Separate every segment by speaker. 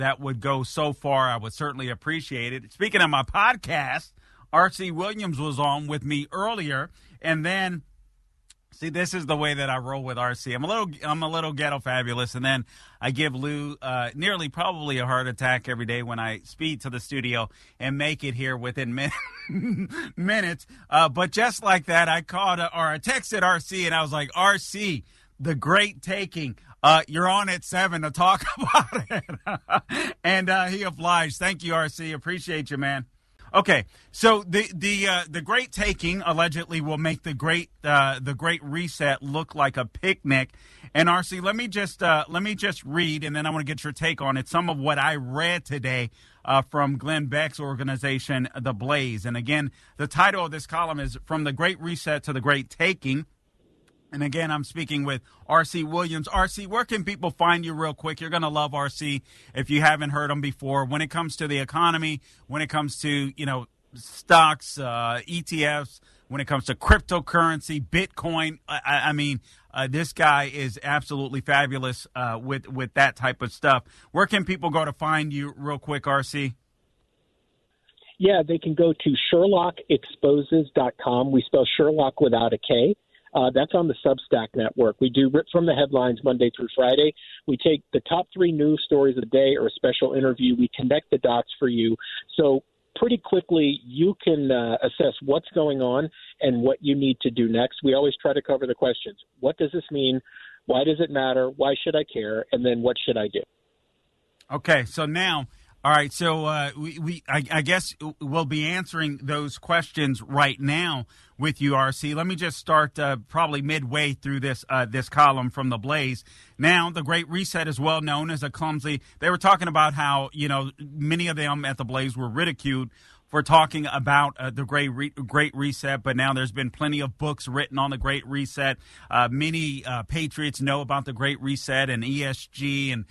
Speaker 1: that would go so far, I would certainly appreciate it. Speaking of my podcast, R.C. Williams was on with me earlier, and then, see, this is the way that I roll with RC. I'm a little ghetto fabulous, and then I give Lou nearly probably a heart attack every day when I speed to the studio and make it here within minutes. But just like that, I called or I texted RC, and I was like, RC, the great taking. You're on at 7 to talk about it. And he obliged. Thank you, RC. Appreciate you, man. Okay, so the great taking allegedly will make the great reset look like a picnic. And RC, let me just read, and then I want to get your take on it. Some of what I read today from Glenn Beck's organization, The Blaze. And again, the title of this column is From the Great Reset to the Great Taking. And again, I'm speaking with R.C. Williams. R.C., where can people find you real quick? You're going to love R.C. if you haven't heard him before. When it comes to the economy, when it comes to, stocks, ETFs, when it comes to cryptocurrency, Bitcoin, I mean, this guy is absolutely fabulous with that type of stuff. Where can people go to find you real quick, R.C.?
Speaker 2: Yeah, they can go to SherlocExposes.com. We spell Sherlock without a K. That's on the Substack network. We do Rip from the Headlines Monday through Friday. We take the top 3 news stories of the day or a special interview. We connect the dots for you. So pretty quickly you can assess what's going on and what you need to do next. We always try to cover the questions. What does this mean? Why does it matter? Why should I care? And then what should I do? Okay, so now...
Speaker 1: All right, so I guess we'll be answering those questions right now with you, RC. Let me just start probably midway through this column from The Blaze. Now, the Great Reset is well known as a clumsy. They were talking about how many of them at The Blaze were ridiculed for talking about the Great Reset, but now there's been plenty of books written on the Great Reset. Many patriots know about the Great Reset and ESG and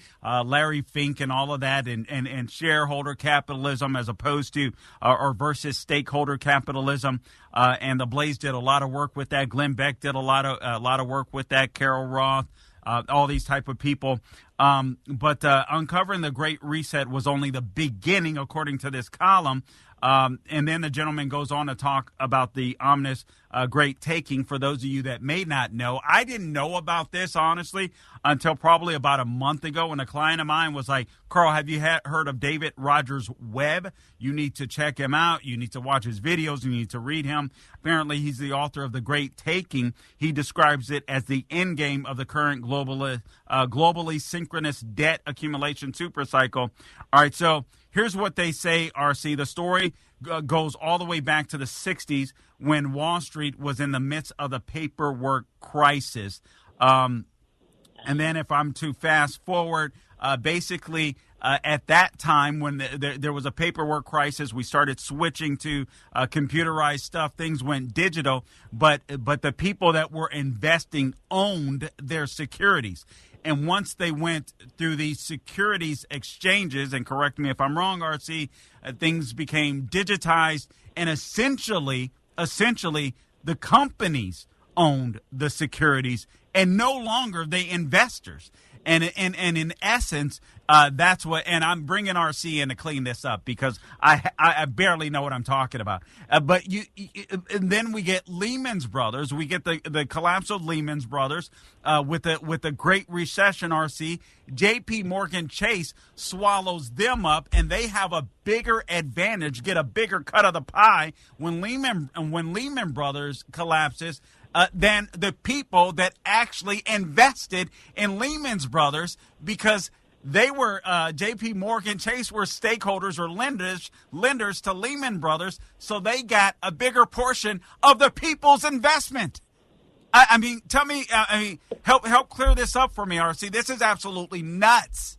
Speaker 1: Larry Fink and all of that, and shareholder capitalism as opposed to or versus stakeholder capitalism. And the Blaze did a lot of work with that. Glenn Beck did a lot of work with that. Carol Roth. All these type of people. But uncovering the Great Reset was only the beginning, according to this column. And then the gentleman goes on to talk about the ominous great taking. For those of you that may not know, I didn't know about this, honestly, until probably about a month ago when a client of mine was like, Carl, have you heard of David Rogers Webb? You need to check him out. You need to watch his videos. You need to read him. Apparently, he's the author of The Great Taking. He describes it as the end game of the current globally synchronous debt accumulation supercycle. All right, so here's what they say, RC. The story goes all the way back to the 60s when Wall Street was in the midst of the paperwork crisis. And then if I'm to fast forward, basically at that time when there was a paperwork crisis, we started switching to computerized stuff. Things went digital, but the people that were investing owned their securities. And once they went through these securities exchanges, and correct me if I'm wrong, RC, things became digitized, and essentially the companies owned the securities and no longer the investors. And in essence, that's what. And I'm bringing RC in to clean this up because I barely know what I'm talking about. But and then we get Lehman Brothers. We get the collapse of Lehman Brothers with the Great Recession. RC, J.P. Morgan Chase swallows them up, and they have a bigger advantage, get a bigger cut of the pie when Lehman Brothers collapses. Than the people that actually invested in Lehman Brothers, because they were J.P. Morgan Chase were stakeholders or lenders to Lehman Brothers, so they got a bigger portion of the people's investment. I mean, tell me, help clear this up for me, RC. This is absolutely nuts.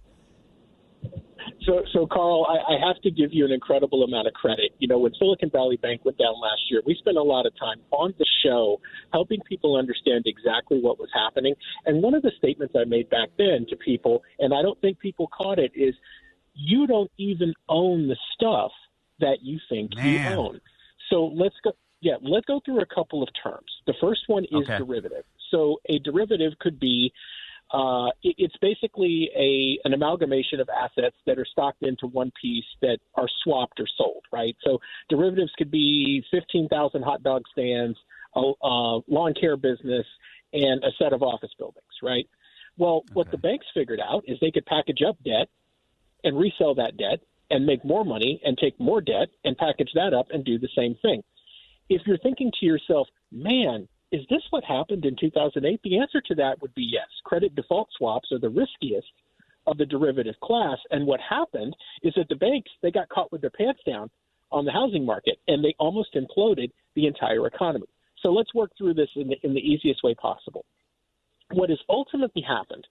Speaker 2: So Carl, I have to give you an incredible amount of credit. When Silicon Valley Bank went down last year, we spent a lot of time on the show helping people understand exactly what was happening. And one of the statements I made back then to people, and I don't think people caught it, is you don't even own the stuff that you think you own. So let's go through a couple of terms. The first one is derivative. So a derivative could be It's basically an amalgamation of assets that are stocked into one piece that are swapped or sold, right? So derivatives could be 15,000 hot dog stands, a lawn care business, and a set of office buildings, right? Well, what the banks figured out is they could package up debt and resell that debt and make more money and take more debt and package that up and do the same thing. If you're thinking to yourself, man, is this what happened in 2008? The answer to that would be yes. Credit default swaps are the riskiest of the derivative class. And what happened is that the banks, they got caught with their pants down on the housing market, and they almost imploded the entire economy. So let's work through this in the easiest way possible. What has ultimately happened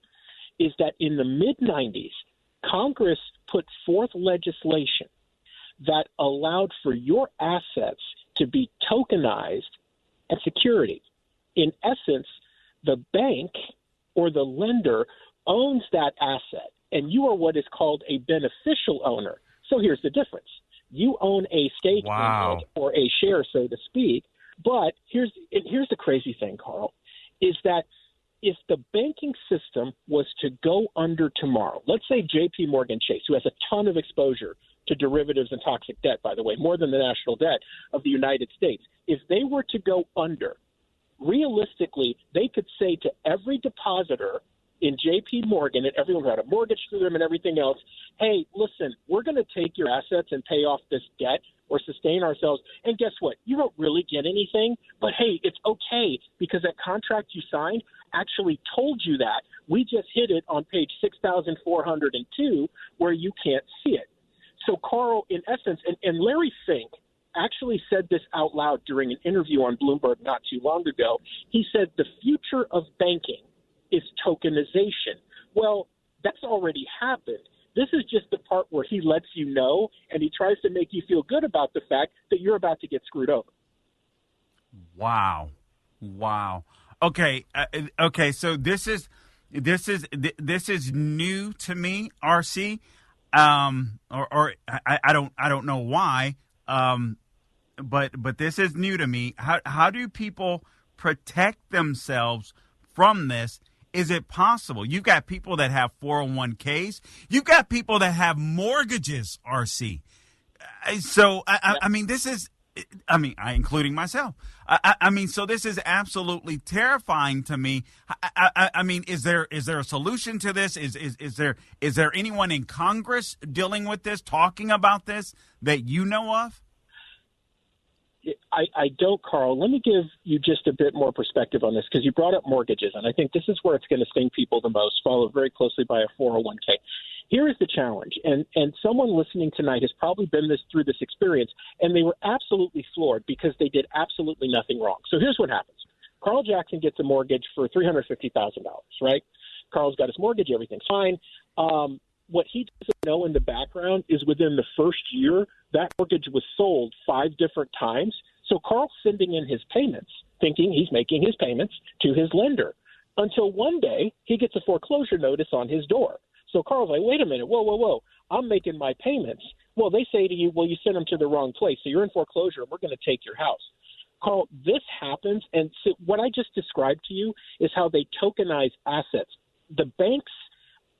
Speaker 2: is that in the mid-90s, Congress put forth legislation that allowed for your assets to be tokenized as security. In essence, the bank or the lender owns that asset, and you are what is called a beneficial owner. So here's the difference. You own a stake in it or a share, so to speak. But here's the crazy thing, Carl, is that if the banking system was to go under tomorrow, let's say J.P. Morgan Chase, who has a ton of exposure to derivatives and toxic debt, by the way, more than the national debt of the United States, if they were to go under, realistically, they could say to every depositor in J.P. Morgan and everyone who had a mortgage through them and everything else, hey, listen, we're going to take your assets and pay off this debt or sustain ourselves. And guess what? You don't really get anything, but hey, it's okay because that contract you signed actually told you that. We just hit it on page 6,402 where you can't see it. So, Carl, in essence, and Larry Fink actually said this out loud during an interview on Bloomberg not too long ago. He said the future of banking is tokenization. Well, that's already happened. This is just the part where he lets you know, and he tries to make you feel good about the fact that you're about to get screwed over.
Speaker 1: Wow. Okay. So this is new to me, RC. I don't know why. But this is new to me. How do people protect themselves from this? Is it possible? You've got people that have 401ks. You've got people that have mortgages, RC. So, I mean, this is, including myself. So this is absolutely terrifying to me. I mean, is there a solution to this? Is there anyone in Congress dealing with this, talking about this that you know of?
Speaker 2: I don't, Carl. Let me give you just a bit more perspective on this because you brought up mortgages, and I think this is where it's going to sting people the most, followed very closely by a 401k. Here is the challenge, and someone listening tonight has probably been through this experience, and they were absolutely floored because they did absolutely nothing wrong. So here's what happens. Carl Jackson gets a mortgage for $350,000, right? Carl's got his mortgage. Everything's fine. What he doesn't know in the background is within the first year, that mortgage was sold 5 different times. So Carl's sending in his payments, thinking he's making his payments to his lender, until one day he gets a foreclosure notice on his door. So Carl's like, wait a minute, whoa, I'm making my payments. Well, they say to you, well, you sent them to the wrong place, so you're in foreclosure, and we're going to take your house. Carl, this happens, and so what I just described to you is how they tokenize assets. The banks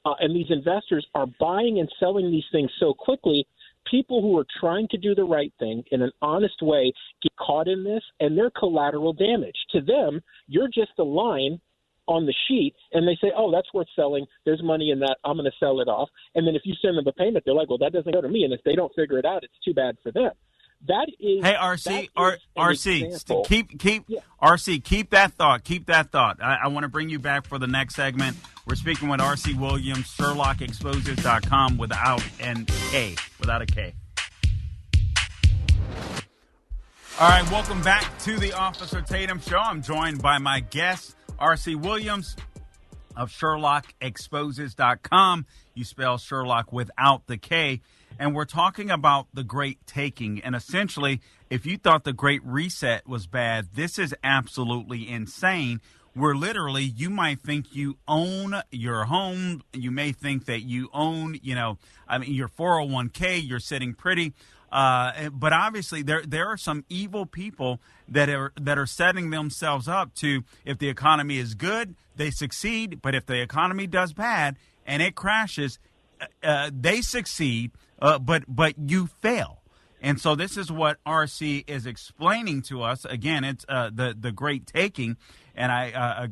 Speaker 2: and these investors are buying and selling these things so quickly, people who are trying to do the right thing in an honest way get caught in this, and they're collateral damage. To them, you're just a line on the sheet, and they say, oh, that's worth selling. There's money in that. I'm going to sell it off. And then if you send them a payment, they're like, well, that doesn't go to me. And if they don't figure it out, it's too bad for them. That is.
Speaker 1: Hey, RC, keep that thought. Keep that thought. I want to bring you back for the next segment. We're speaking with RC Williams, SherlocExposes.com without a K. All right, welcome back to the Officer Tatum Show. I'm joined by my guest, RC Williams of SherlocExposes.com. You spell Sherlock without the K. And we're talking about the Great Taking. And essentially, if you thought the Great Reset was bad, this is absolutely insane. where literally you might think you own your home. You may think that you own, your 401k, you're sitting pretty. But obviously there are some evil people that are setting themselves up to, if the economy is good, they succeed. But if the economy does bad and it crashes, they succeed, but you fail. And so this is what RC is explaining to us. Again, it's the great taking. And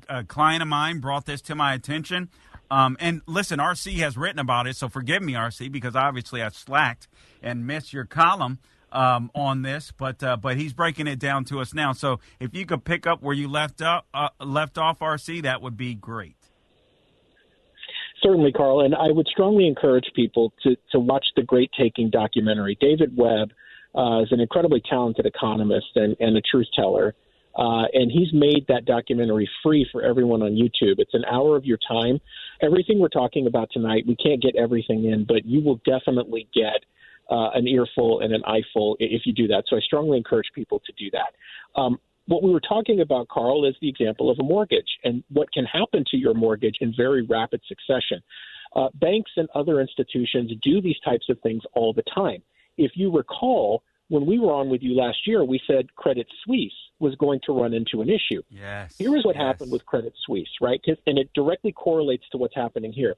Speaker 1: a client of mine brought this to my attention. And listen, RC has written about it, so forgive me, RC, because obviously I slacked and missed your column on this. But he's breaking it down to us now. So if you could pick up where you left off, RC, that would be great.
Speaker 2: Certainly, Carl, and I would strongly encourage people to watch the Great Taking documentary. David Webb is an incredibly talented economist and a truth teller, and he's made that documentary free for everyone on YouTube. It's an hour of your time. Everything we're talking about tonight, we can't get everything in, but you will definitely get an earful and an eyeful if you do that. So I strongly encourage people to do that. What we were talking about, Carl, is the example of a mortgage and what can happen to your mortgage in very rapid succession. Banks and other institutions do these types of things all the time. If you recall, when we were on with you last year, we said Credit Suisse was going to run into an issue.
Speaker 1: Yes.
Speaker 2: Here is what happened with Credit Suisse, right? And it directly correlates to what's happening here.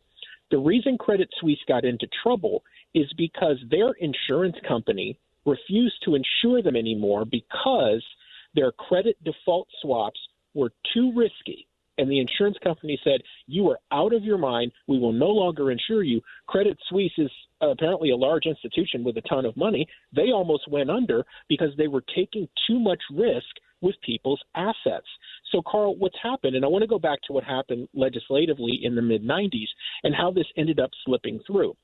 Speaker 2: The reason Credit Suisse got into trouble is because their insurance company refused to insure them anymore because their credit default swaps were too risky. And the insurance company said, you are out of your mind. We will no longer insure you. Credit Suisse is apparently a large institution with a ton of money. They almost went under because they were taking too much risk with people's assets. So, Carl, what's happened, and I want to go back to what happened legislatively in the mid-'90s and how this ended up slipping through.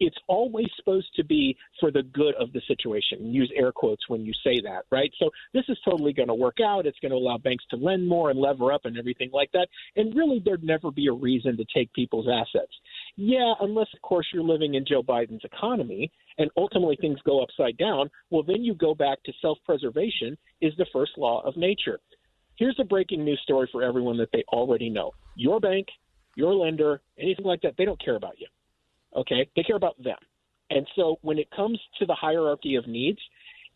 Speaker 2: It's always supposed to be for the good of the situation. Use air quotes when you say that, right? So this is totally going to work out. It's going to allow banks to lend more and lever up and everything like that. And really, there'd never be a reason to take people's assets. Yeah, unless, of course, you're living in Joe Biden's economy and ultimately things go upside down. Well, then you go back to self-preservation is the first law of nature. Here's a breaking news story for everyone that they already know. Your bank, your lender, anything like that, they don't care about you. Okay, they care about them. And so when it comes to the hierarchy of needs,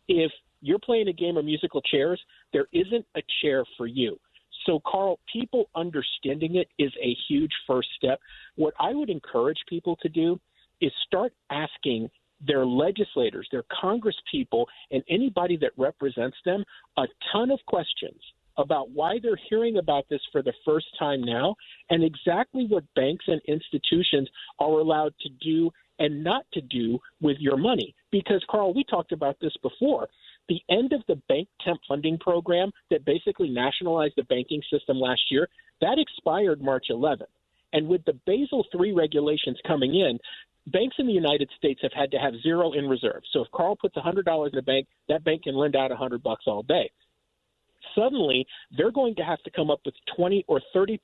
Speaker 2: if you're playing a game of musical chairs, there isn't a chair for you. So, Carl, people understanding it is a huge first step. What I would encourage people to do is start asking their legislators, their Congress people, and anybody that represents them a ton of questions about why they're hearing about this for the first time now and exactly what banks and institutions are allowed to do and not to do with your money. Because, Carl, we talked about this before. The end of the bank temp funding program that basically nationalized the banking system last year, that expired March 11th. And with the Basel III regulations coming in, banks in the United States have had to have zero in reserve. So if Carl puts $100 in a bank, that bank can lend out $100 all day. Suddenly, they're going to have to come up with 20 or 30%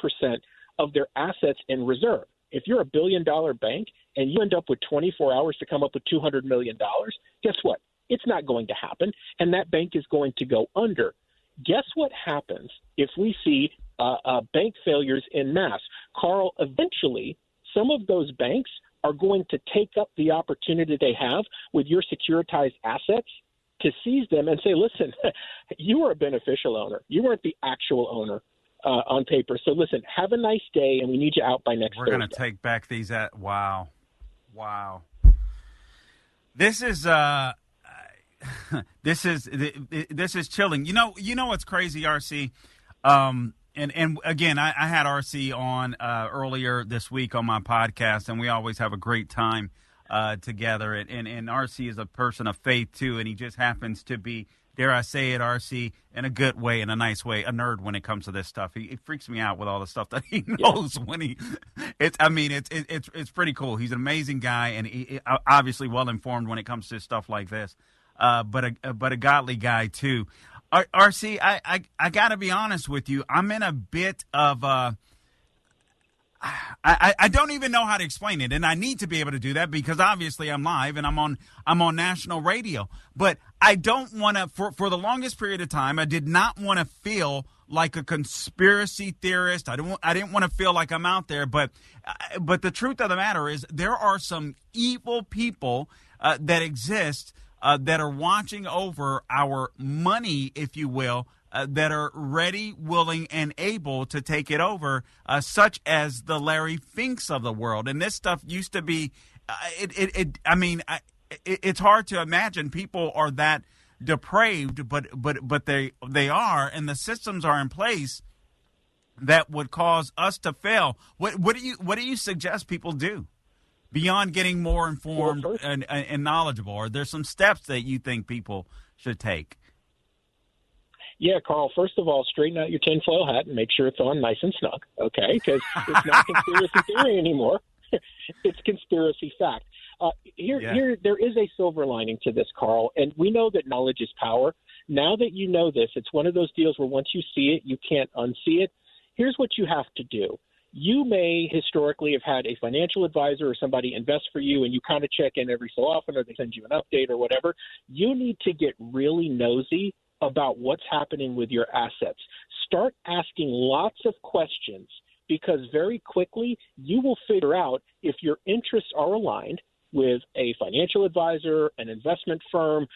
Speaker 2: of their assets in reserve. If you're a $1 billion bank and you end up with 24 hours to come up with $200 million, guess what? It's not going to happen, and that bank is going to go under. Guess what happens if we see bank failures en masse? Carl, eventually, some of those banks are going to take up the opportunity they have with your securitized assets to seize them and say, listen, you were a beneficial owner. You weren't the actual owner on paper. So listen, have a nice day, and we need you out by next Thursday.
Speaker 1: We're going to take back these wow. This is this is chilling. You know what's crazy, RC? And again, I had RC on earlier this week on my podcast, and we always have a great time together. And RC is a person of faith, too, and he just happens to be, dare I say it, RC, in a good way, in a nice way, a nerd when it comes to this stuff. He freaks me out with all the stuff that he knows when it's pretty cool. He's an amazing guy, and he obviously well-informed when it comes to stuff like this, but a godly guy, too. RC, I got to be honest with you. I'm in a bit of I don't even know how to explain it, and I need to be able to do that because obviously I'm live and I'm on national radio. But I don't want to, for the longest period of time, I did not want to feel like a conspiracy theorist. I didn't want to feel like I'm out there, but the truth of the matter is there are some evil people that exist that are watching over our money, if you will, that are ready, willing, and able to take it over, such as the Larry Finks of the world. And this stuff used to be, it's hard to imagine people are that depraved, but they are, and the systems are in place that would cause us to fail. What do you suggest people do beyond getting more informed and knowledgeable? Are there some steps that you think people should take?
Speaker 2: Yeah, Carl, first of all, straighten out your tinfoil hat and make sure it's on nice and snug, okay? Because it's not conspiracy theory anymore. It's conspiracy fact. There is a silver lining to this, Carl, and we know that knowledge is power. Now that you know this, it's one of those deals where once you see it, you can't unsee it. Here's what you have to do. You may historically have had a financial advisor or somebody invest for you, and you kind of check in every so often, or they send you an update or whatever. You need to get really nosy about what's happening with your assets. Start asking lots of questions, because very quickly you will figure out if your interests are aligned with a financial advisor, an investment firm,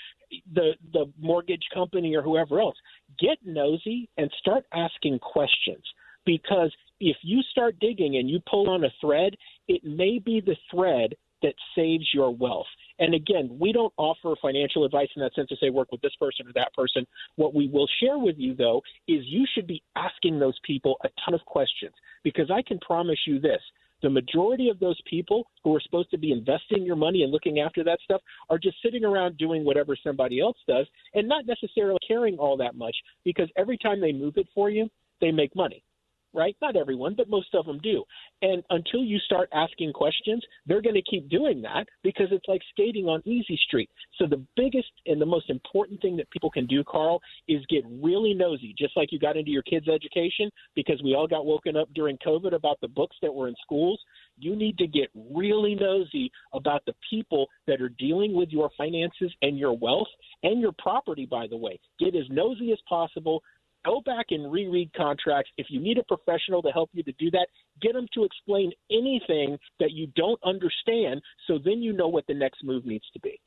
Speaker 2: the mortgage company, or whoever else. Get nosy and start asking questions, because if you start digging and you pull on a thread, it may be the thread that saves your wealth. And again, we don't offer financial advice in that sense to say work with this person or that person. What we will share with you, though, is you should be asking those people a ton of questions, because I can promise you this. The majority of those people who are supposed to be investing your money and looking after that stuff are just sitting around doing whatever somebody else does and not necessarily caring all that much, because every time they move it for you, they make money. Right? Not everyone, but most of them do. And until you start asking questions, they're going to keep doing that, because it's like skating on easy street. So the biggest and the most important thing that people can do, Carl, is get really nosy, just like you got into your kids' education, because we all got woken up during COVID about the books that were in schools. You need to get really nosy about the people that are dealing with your finances and your wealth and your property, by the way. Get as nosy as possible. Go back and reread contracts. If you need a professional to help you to do that, get them to explain anything that you don't understand, so then you know what the next move needs to be.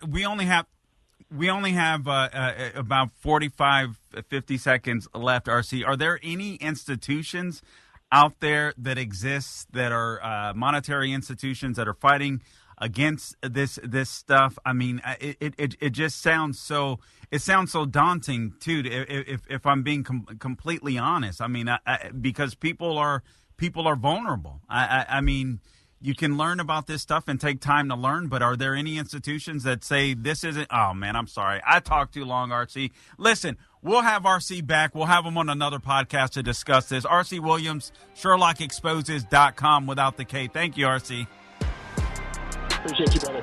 Speaker 1: We only have about 45, 50 seconds left, RC. Are there any institutions out there that exist that are monetary institutions that are fighting against this stuff? I mean, it just sounds so daunting too. If I'm being completely honest, I mean, because people are vulnerable. I mean, you can learn about this stuff and take time to learn, but are there any institutions that say this isn't? Oh man, I'm sorry, I talked too long, RC. Listen, we'll have RC back. We'll have him on another podcast to discuss this. RC Williams, SherlocExposes.com without the K. Thank you, RC.
Speaker 2: Appreciate you, brother.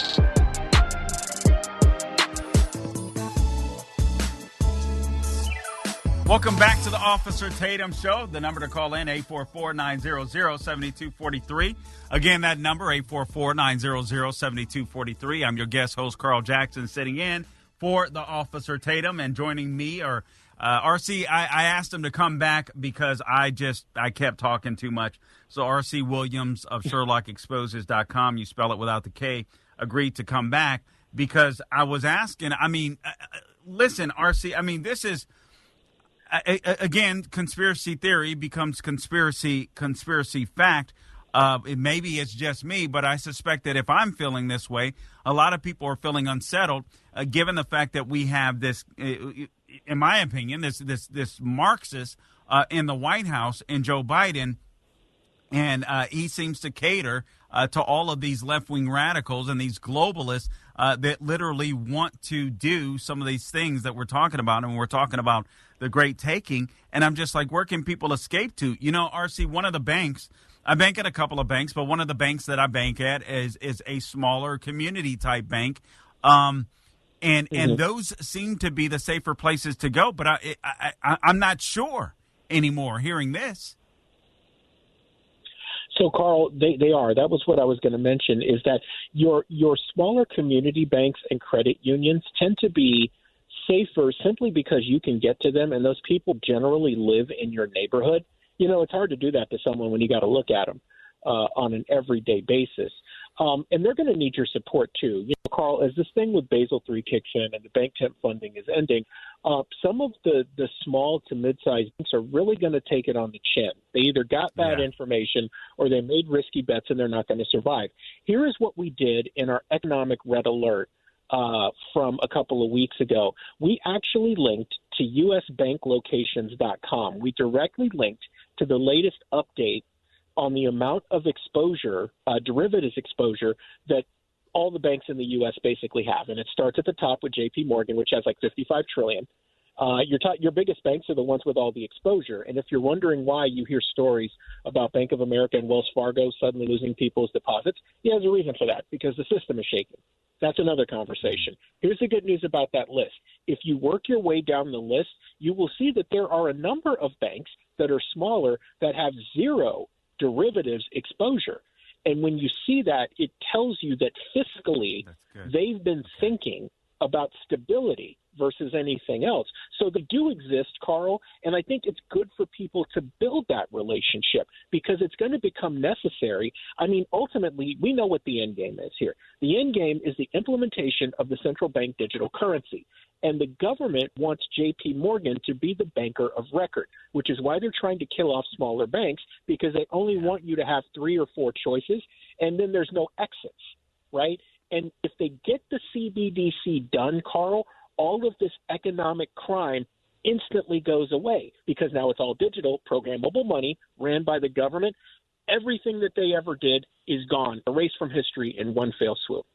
Speaker 1: Welcome back to the Officer Tatum Show. The number to call in, 844-900-7243. Again, that number, 844-900-7243. I'm your guest host, Carl Jackson, sitting in for the Officer Tatum. And joining me are RC. I asked him to come back because I kept talking too much. So RC Williams of SherlocExposes.com, you spell it without the K, agreed to come back because I was asking. I mean, listen, RC, I mean, this is, again, conspiracy theory becomes conspiracy fact. Maybe it's just me, but I suspect that if I'm feeling this way, a lot of people are feeling unsettled, given the fact that we have this, in my opinion, this Marxist in the White House and Joe Biden. And he seems to cater to all of these left-wing radicals and these globalists that literally want to do some of these things that we're talking about. And we're talking about the great taking. And I'm just like, where can people escape to? You know, RC, one of the banks, I bank at a couple of banks, but one of the banks that I bank at is a smaller community-type bank. And those seem to be the safer places to go. But I'm not sure anymore hearing this.
Speaker 2: So, Carl, they are. That was what I was going to mention, is that your smaller community banks and credit unions tend to be safer simply because you can get to them, and those people generally live in your neighborhood. You know, it's hard to do that to someone when you got to look at them on an everyday basis. And they're going to need your support, too. You know, Carl, as this thing with Basel III kicks in and the bank temp funding is ending, some of the small to mid-sized banks are really going to take it on the chin. They either got bad information or they made risky bets and they're not going to survive. Here is what we did in our economic red alert from a couple of weeks ago. We actually linked to usbanklocations.com. We directly linked to the latest update on the amount of exposure, derivatives exposure, that all the banks in the U.S. basically have. And it starts at the top with J.P. Morgan, which has like $55 trillion. Your biggest banks are the ones with all the exposure. And if you're wondering why you hear stories about Bank of America and Wells Fargo suddenly losing people's deposits, there's a reason for that, because the system is shaking. That's another conversation. Here's the good news about that list. If you work your way down the list, you will see that there are a number of banks that are smaller that have zero derivatives exposure. And when you see that, it tells you that fiscally they've been thinking about stability versus anything else. So they do exist, Carl, and I think it's good for people to build that relationship because it's going to become necessary. I mean, ultimately, we know what the end game is here. The end game is the implementation of the central bank digital currency. And the government wants J.P. Morgan to be the banker of record, which is why they're trying to kill off smaller banks, because they only want you to have 3 or 4 choices, and then there's no exits, right? And if they get the CBDC done, Carl, all of this economic crime instantly goes away because now it's all digital, programmable money ran by the government. Everything that they ever did is gone, erased from history in one fell swoop.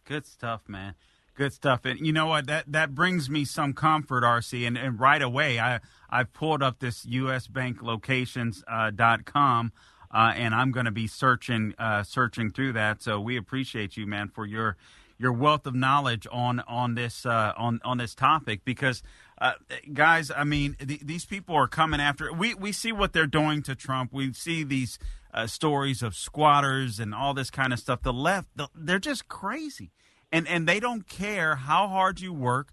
Speaker 1: Good stuff, man. Good stuff. And you know what? That brings me some comfort, RC. And right away, I pulled up this usbanklocations.com, and I'm going to be searching through that. So we appreciate you, man, for your wealth of knowledge on this topic because, guys, I mean, these people are coming after. We see what they're doing to Trump. We see these stories of squatters and all this kind of stuff. The left, they're just crazy. And they don't care how hard you work.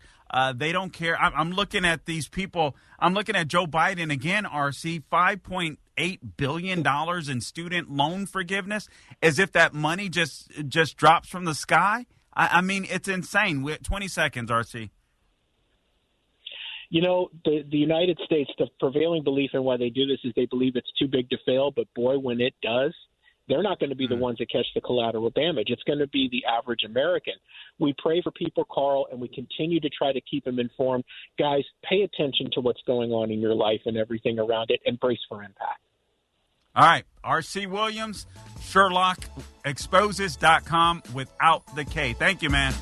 Speaker 1: They don't care. I'm looking at these people. I'm looking at Joe Biden again, RC, $5.8 billion in student loan forgiveness, as if that money just drops from the sky. I mean, it's insane. 20 seconds, RC.
Speaker 2: You know, the United States, the prevailing belief in why they do this is they believe it's too big to fail. But, boy, when it does, they're not going to be the ones that catch the collateral damage. It's going to be the average American. We pray for people, Carl, and we continue to try to keep them informed. Guys, pay attention to what's going on in your life and everything around it, and brace for impact.
Speaker 1: All right, R.C. Williams, Sherloc, exposes.com without the K. Thank you, man.